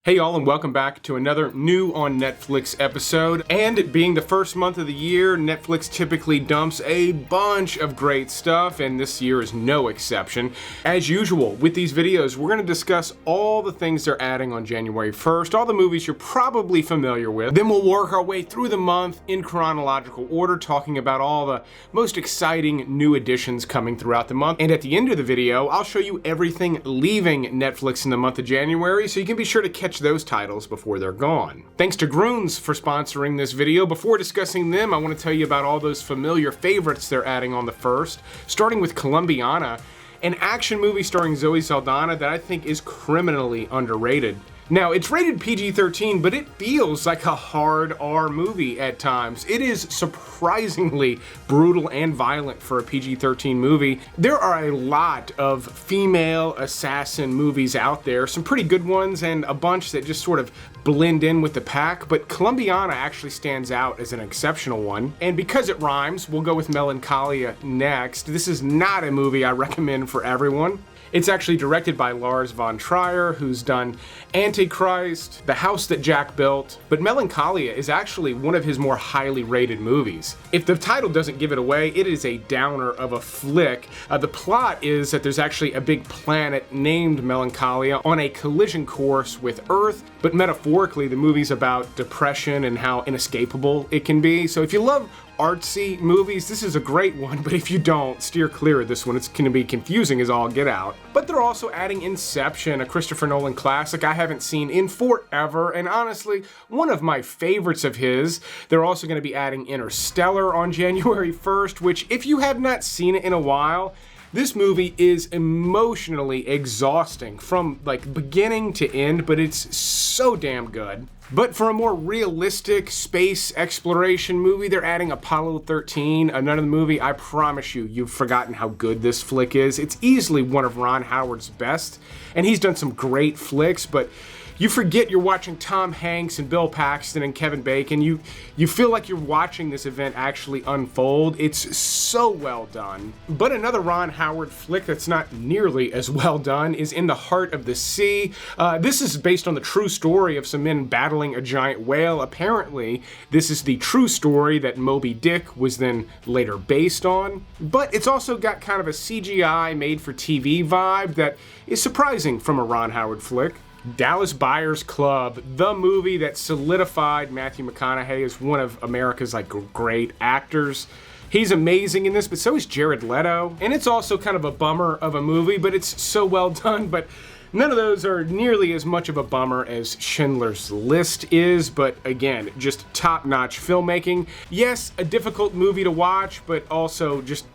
Hey y'all, and welcome back to another new on Netflix episode. And being the first month of the year, Netflix typically dumps a bunch of great stuff, and this year is no exception. As usual, with these videos, we're going to discuss all the things they're adding on January 1st, all the movies you're probably familiar with. Then we'll work our way through the month in chronological order, talking about all the most exciting new additions coming throughout the month. And at the end of the video, I'll show you everything leaving Netflix in the month of January, so you can be sure to catch those titles before they're gone. Thanks to Groons for sponsoring this video. Before discussing them, I want to tell you about all those familiar favorites they're adding on the first, starting with Colombiana, an action movie starring Zoe Saldana that I think is criminally underrated. Now, it's rated PG-13, but it feels like a hard R movie at times. It is surprisingly brutal and violent for a PG-13 movie. There are a lot of female assassin movies out there, some pretty good ones and a bunch that just sort of blend in with the pack, but Colombiana actually stands out as an exceptional one. And because it rhymes, we'll go with Melancholia next. This is not a movie I recommend for everyone. It's actually directed by Lars von Trier, who's done Antichrist, The House That Jack Built, but Melancholia is actually one of his more highly rated movies. If the title doesn't give it away, it is a downer of a flick. The plot is that there's actually a big planet named Melancholia on a collision course with Earth, but metaphorically the movie's about depression and how inescapable it can be. So if you love artsy movies, this is a great one, but if you don't, steer clear of this one. It's going to be confusing as all get out. But they're also adding Inception, a Christopher Nolan classic I haven't seen in forever, and honestly, one of my favorites of his. They're also going to be adding Interstellar on January 1st, which, if you have not seen it in a while, this movie is emotionally exhausting from like beginning to end, but it's so damn good. But for a more realistic space exploration movie, they're adding Apollo 13, another movie. I promise you, you've forgotten how good this flick is. It's easily one of Ron Howard's best, and he's done some great flicks, but you forget you're watching Tom Hanks and Bill Paxton and Kevin Bacon. You feel like you're watching this event actually unfold. It's so well done. But another Ron Howard flick that's not nearly as well done is In the Heart of the Sea. This is based on the true story of some men battling a giant whale. Apparently, this is the true story that Moby Dick was then later based on. But it's also got kind of a CGI made-for-TV vibe that is surprising from a Ron Howard flick. Dallas Buyers Club, the movie that solidified Matthew McConaughey as one of America's great actors. He's amazing in this, but so is Jared Leto. And it's also kind of a bummer of a movie, but it's so well done. But none of those are nearly as much of a bummer as Schindler's List is, but again, just top-notch filmmaking. Yes, a difficult movie to watch, but also just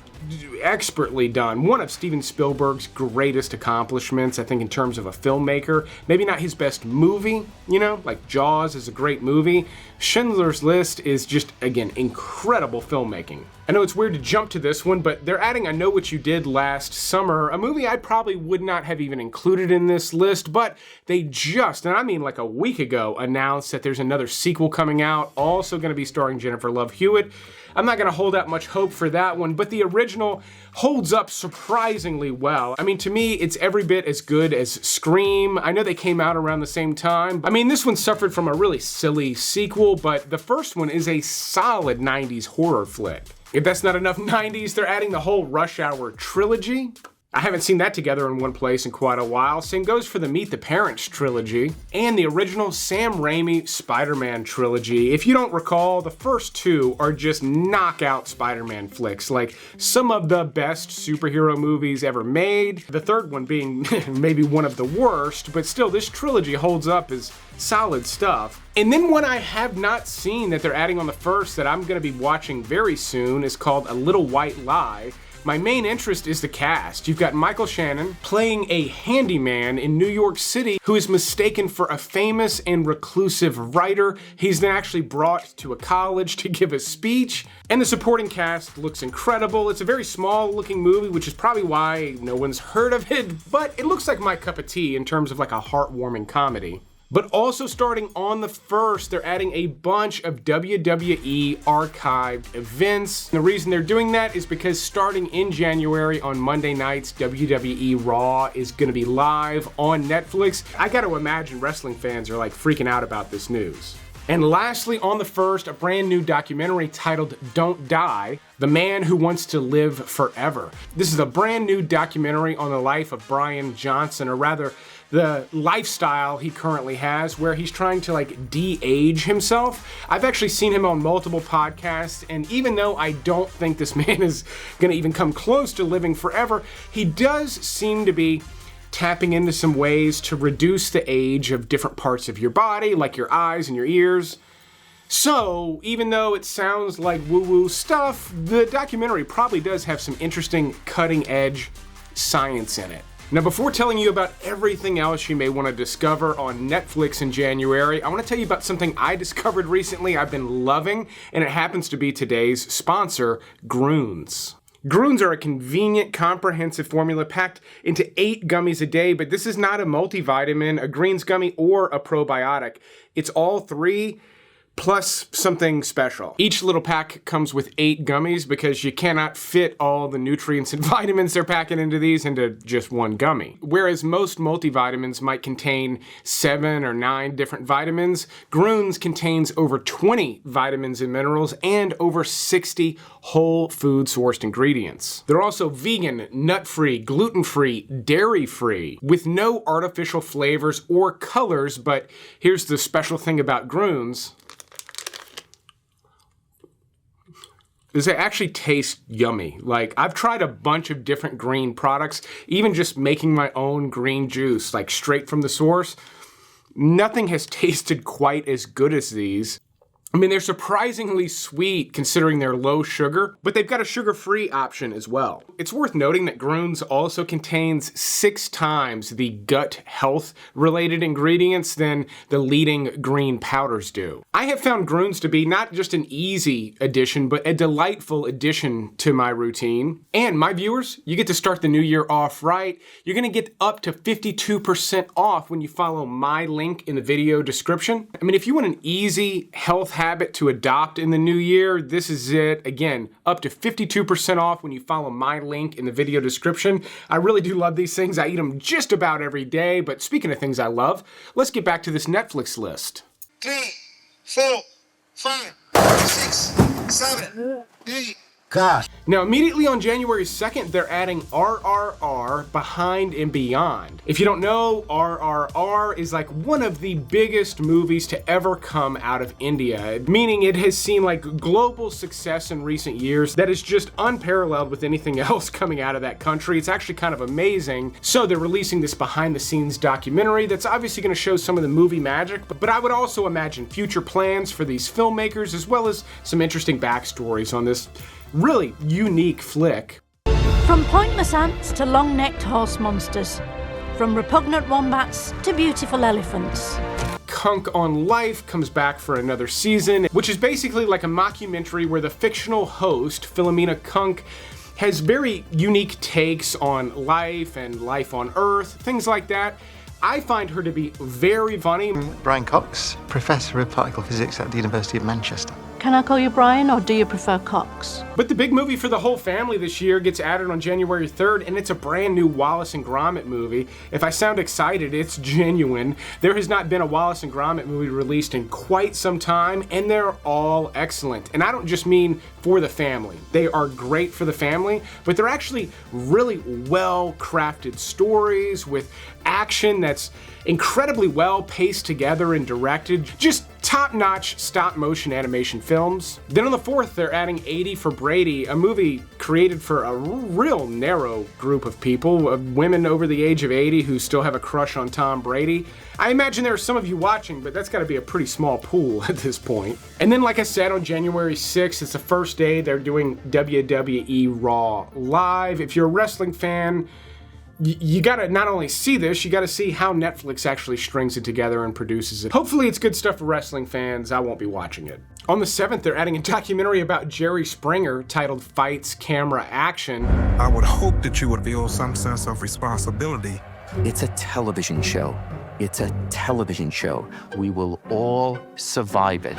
expertly done. One of Steven Spielberg's greatest accomplishments, I think, in terms of a filmmaker. Maybe not his best movie, like Jaws is a great movie. Schindler's List is just, again, incredible filmmaking. I know it's weird to jump to this one, but they're adding I Know What You Did Last Summer, a movie I probably would not have even included in this list, but they just, and I mean like a week ago, announced that there's another sequel coming out, also going to be starring Jennifer Love Hewitt. I'm not going to hold out much hope for that one, but the original holds up surprisingly well. I mean, to me, it's every bit as good as Scream. I know they came out around the same time. I mean, this one suffered from a really silly sequel, but the first one is a solid 90s horror flick. If that's not enough 90s, they're adding the whole Rush Hour trilogy. I haven't seen that together in one place in quite a while. Same goes for the Meet the Parents trilogy and the original Sam Raimi Spider-Man trilogy. If you don't recall, the first two are just knockout Spider-Man flicks, like some of the best superhero movies ever made. The third one being maybe one of the worst, but still this trilogy holds up as solid stuff. And then one I have not seen that they're adding on the first that I'm going to be watching very soon is called A Little White Lie. My main interest is the cast. You've got Michael Shannon playing a handyman in New York City who is mistaken for a famous and reclusive writer. He's then actually brought to a college to give a speech, and the supporting cast looks incredible. It's a very small looking movie, which is probably why no one's heard of it, but it looks like my cup of tea in terms of like a heartwarming comedy. But also starting on the 1st, they're adding a bunch of WWE archived events. The reason they're doing that is because starting in January on Monday nights, WWE Raw is going to be live on Netflix. I got to imagine wrestling fans are like freaking out about this news. And lastly, on the 1st, a brand new documentary titled Don't Die, The Man Who Wants to Live Forever. This is a brand new documentary on the life of Brian Johnson, or rather, the lifestyle he currently has, where he's trying to like de-age himself. I've actually seen him on multiple podcasts, and even though I don't think this man is gonna even come close to living forever, he does seem to be tapping into some ways to reduce the age of different parts of your body, like your eyes and your ears. So, even though it sounds like woo-woo stuff, the documentary probably does have some interesting cutting-edge science in it. Now, before telling you about everything else you may want to discover on Netflix in January, I want to tell you about something I discovered recently I've been loving, and it happens to be today's sponsor, Groons. Groons are a convenient, comprehensive formula packed into 8 gummies a day, but this is not a multivitamin, a greens gummy, or a probiotic. It's all 3 plus something special. Each little pack comes with 8 gummies because you cannot fit all the nutrients and vitamins they're packing into these into just one gummy. Whereas most multivitamins might contain 7 or 9 different vitamins, Groons contains over 20 vitamins and minerals and over 60 whole food sourced ingredients. They're also vegan, nut-free, gluten-free, dairy-free, with no artificial flavors or colors, but here's the special thing about Groons. Does it actually taste yummy? Like, I've tried a bunch of different green products, even just making my own green juice, like straight from the source. Nothing has tasted quite as good as these. I mean, they're surprisingly sweet considering they're low sugar, but they've got a sugar-free option as well. It's worth noting that Groons also contains 6 times the gut health-related ingredients than the leading green powders do. I have found Groons to be not just an easy addition, but a delightful addition to my routine. And my viewers, you get to start the new year off right. You're gonna get up to 52% off when you follow my link in the video description. I mean, if you want an easy health habit to adopt in the new year, this is it. Again, up to 52% off when you follow my link in the video description. I really do love these things. I eat them just about every day, but speaking of things I love, let's get back to this Netflix list. 3, 4, 5, 6, 7, 8. Gosh. Now, immediately on January 2nd, they're adding RRR, Behind and Beyond. If you don't know, RRR is like one of the biggest movies to ever come out of India, meaning it has seen like global success in recent years that is just unparalleled with anything else coming out of that country. It's actually kind of amazing. So they're releasing this behind the scenes documentary that's obviously going to show some of the movie magic, but I would also imagine future plans for these filmmakers, as well as some interesting backstories on this really unique flick. From pointless ants to long-necked horse monsters. From repugnant wombats to beautiful elephants. Kunk on Life comes back for another season, which is basically like a mockumentary where the fictional host, Philomena Kunk, has very unique takes on life and life on Earth, things like that. I find her to be very funny. Brian Cox, Professor of Particle Physics at the University of Manchester. Can I call you Brian, or do you prefer Cox? But the big movie for the whole family this year gets added on January 3rd, and it's a brand new Wallace and Gromit movie. If I sound excited, it's genuine. There has not been a Wallace and Gromit movie released in quite some time, and they're all excellent. And I don't just mean for the family. They are great for the family, but they're actually really well-crafted stories with action that's incredibly well paced together and directed. Just top-notch stop-motion animation films. Then on the 4th, they're adding 80 for Brady, a movie created for a real narrow group of people, women over the age of 80 who still have a crush on Tom Brady. I imagine there are some of you watching, but that's got to be a pretty small pool at this point. And then, like I said, on January 6th, it's the first day they're doing WWE Raw live. If you're a wrestling fan, you gotta not only see this, you gotta see how Netflix actually strings it together and produces it. Hopefully it's good stuff for wrestling fans. I won't be watching it. On the 7th, they're adding a documentary about Jerry Springer titled Fights, Camera, Action. I would hope that you would feel some sense of responsibility. It's a television show. It's a television show. We will all survive it.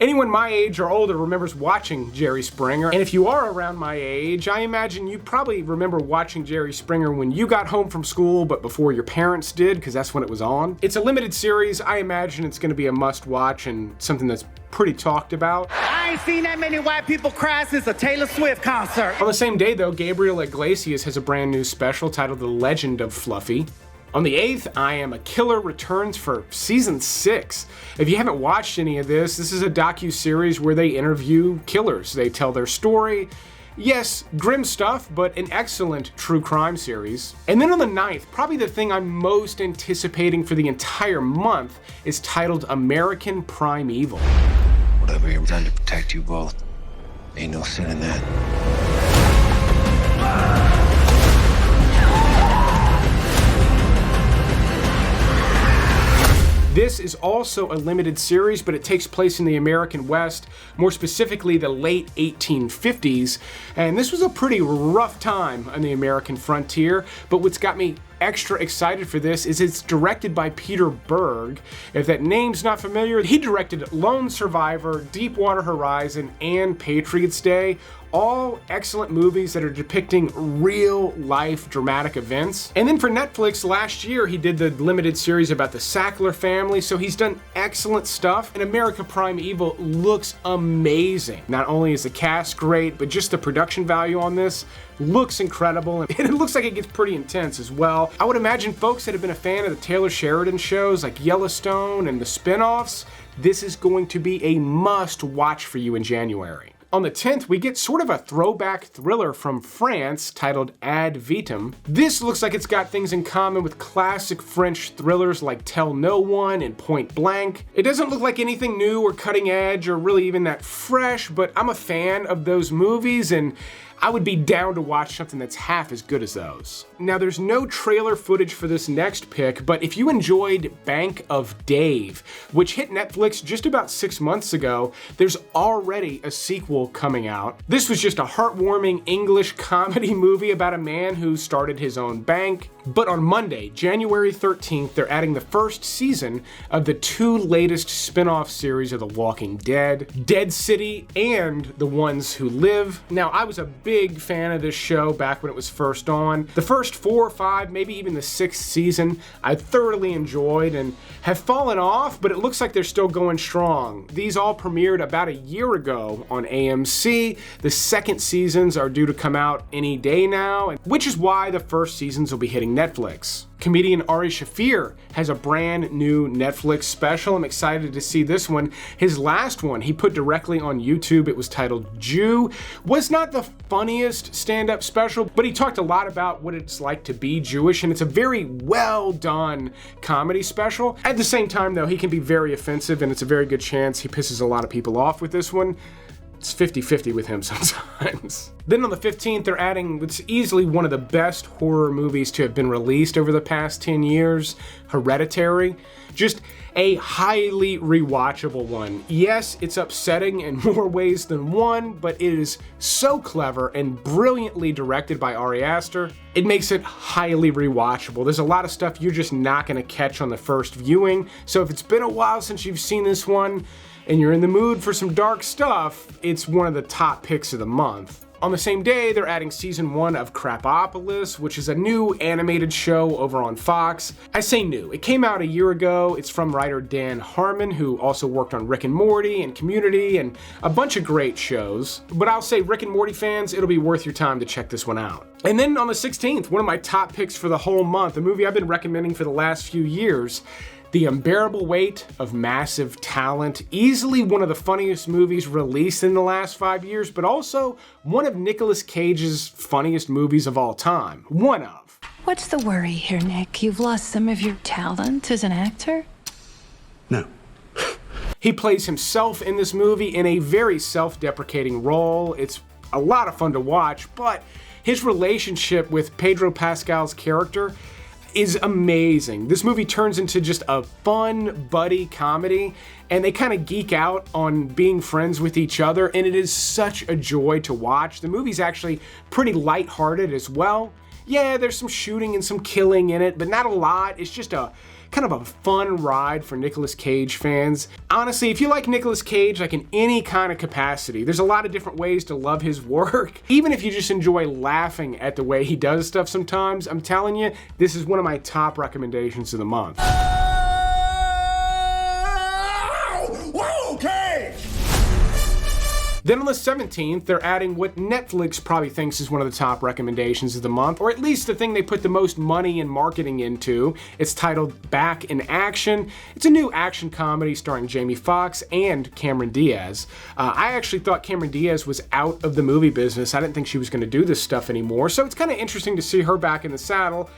Anyone my age or older remembers watching Jerry Springer, and if you are around my age, I imagine you probably remember watching Jerry Springer when you got home from school, but before your parents did, because that's when it was on. It's a limited series. I imagine it's going to be a must-watch and something that's pretty talked about. I ain't seen that many white people cry since a Taylor Swift concert. On the same day, though, Gabriel Iglesias has a brand new special titled The Legend of Fluffy. On the 8th, I Am a Killer returns for season 6. If you haven't watched any of this is a docu-series where they interview killers. They tell their story. Yes, grim stuff, but an excellent true crime series. And then on the 9th, probably the thing I'm most anticipating for the entire month is titled American Primeval. Whatever you've done to protect you both, ain't no sin in that. This is also a limited series, but it takes place in the American West, more specifically the late 1850s, and this was a pretty rough time on the American frontier, but what's got me extra excited for this is it's directed by Peter Berg. If that name's not familiar, he directed Lone Survivor, Deepwater Horizon, and Patriots Day. All excellent movies that are depicting real-life dramatic events. And then for Netflix, last year he did the limited series about the Sackler family, so he's done excellent stuff. And America Primeval looks amazing. Not only is the cast great, but just the production value on this looks incredible, and it looks like it gets pretty intense as well. I would imagine folks that have been a fan of the Taylor Sheridan shows like Yellowstone and the spin-offs, this is going to be a must-watch for you in January. On the 10th, we get sort of a throwback thriller from France titled Ad Vitam. This looks like it's got things in common with classic French thrillers like Tell No One and Point Blank. It doesn't look like anything new or cutting edge or really even that fresh, but I'm a fan of those movies and I would be down to watch something that's half as good as those. Now, there's no trailer footage for this next pick, but if you enjoyed Bank of Dave, which hit Netflix just about 6 months ago, there's already a sequel coming out. This was just a heartwarming English comedy movie about a man who started his own bank. But on Monday, January 13th, they're adding the first season of the 2 latest spin-off series of The Walking Dead, Dead City and The Ones Who Live. Now, I was a big fan of this show back when it was first on. The first 4 or 5, maybe even the 6th season, I thoroughly enjoyed and have fallen off, but it looks like they're still going strong. These all premiered about a year ago on AMC. The second seasons are due to come out any day now, which is why the first seasons will be hitting Netflix. Comedian Ari Shaffir has a brand new Netflix special. I'm excited to see this one. His last one he put directly on YouTube. It was titled Jew. Was not the funniest stand-up special, but he talked a lot about what it's like to be Jewish, and it's a very well done comedy special. At the same time, though, he can be very offensive, and it's a very good chance he pisses a lot of people off with this one. It's 50-50 with him sometimes. Then on the 15th, they're adding what's easily one of the best horror movies to have been released over the past 10 years, Hereditary. Just a highly rewatchable one. Yes, it's upsetting in more ways than one, but it is so clever and brilliantly directed by Ari Aster. It makes it highly rewatchable. There's a lot of stuff you're just not going to catch on the first viewing, so if it's been a while since you've seen this one, and you're in the mood for some dark stuff, it's one of the top picks of the month. On the same day, they're adding season 1 of Crapopolis, which is a new animated show over on Fox. I say new, it came out a year ago. It's from writer Dan Harmon, who also worked on Rick and Morty and Community and a bunch of great shows. But I'll say Rick and Morty fans, it'll be worth your time to check this one out. And then on the 16th, one of my top picks for the whole month, a movie I've been recommending for the last few years, The Unbearable Weight of Massive Talent, easily one of the funniest movies released in the last 5 years, but also one of Nicolas Cage's funniest movies of all time. One of. What's the worry here, Nick? You've lost some of your talent as an actor? No. He plays himself in this movie in a very self-deprecating role. It's a lot of fun to watch, but his relationship with Pedro Pascal's character is amazing. This movie turns into just a fun buddy comedy, and they kind of geek out on being friends with each other, and it is such a joy to watch. The movie's actually pretty lighthearted as well. Yeah, there's some shooting and some killing in it, but not a lot. It's just a kind of a fun ride for Nicolas Cage fans. Honestly, if you like Nicolas Cage, like in any kind of capacity, there's a lot of different ways to love his work. Even if you just enjoy laughing at the way he does stuff sometimes, I'm telling you, this is one of my top recommendations of the month. Then on the 17th, they're adding what Netflix probably thinks is one of the top recommendations of the month, or at least the thing they put the most money and marketing into. It's titled Back in Action. It's a new action comedy starring Jamie Foxx and Cameron Diaz. I actually thought Cameron Diaz was out of the movie business. I didn't think she was going to do this stuff anymore, so it's kind of interesting to see her back in the saddle.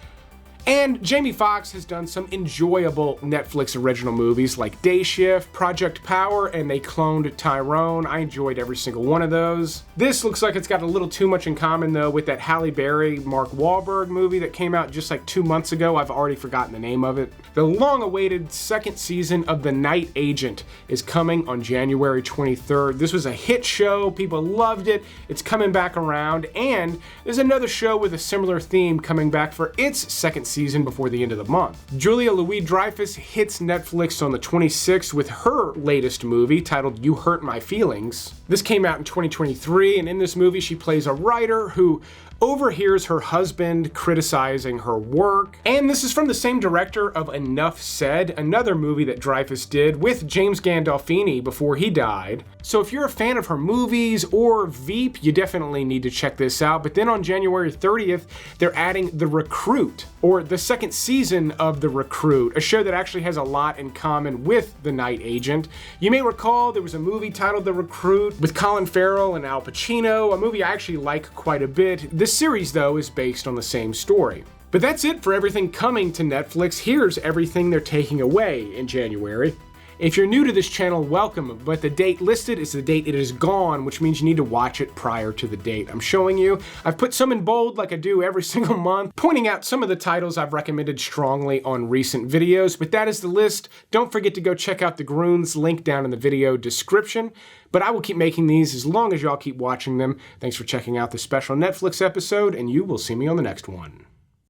And Jamie Foxx has done some enjoyable Netflix original movies like Day Shift, Project Power, and They Cloned Tyrone. I enjoyed every single one of those. This looks like it's got a little too much in common though with that Halle Berry, Mark Wahlberg movie that came out just like 2 months ago. I've already forgotten the name of it. The long-awaited second season of The Night Agent is coming on January 23rd. This was a hit show. People loved it. It's coming back around. And there's another show with a similar theme coming back for its second season before the end of the month. Julia Louis-Dreyfus hits Netflix on the 26th with her latest movie titled You Hurt My Feelings. This came out in 2023, and in this movie she plays a writer who overhears her husband criticizing her work. And this is from the same director of Enough Said, another movie that Dreyfus did with James Gandolfini before he died. So if you're a fan of her movies or Veep, you definitely need to check this out. But then on January 30th, they're adding The Recruit, or the second season of The Recruit, a show that actually has a lot in common with The Night Agent. You may recall there was a movie titled The Recruit with Colin Farrell and Al Pacino, a movie I actually like quite a bit. This series, though, is based on the same story. But that's it for everything coming to Netflix. Here's everything they're taking away in January. If you're new to this channel, welcome, but the date listed is the date it is gone, which means you need to watch it prior to the date I'm showing you. I've put some in bold like I do every single month, pointing out some of the titles I've recommended strongly on recent videos, but that is the list. Don't forget to go check out the Groons, link down in the video description. But I will keep making these as long as y'all keep watching them. Thanks for checking out this special Netflix episode, and you will see me on the next one.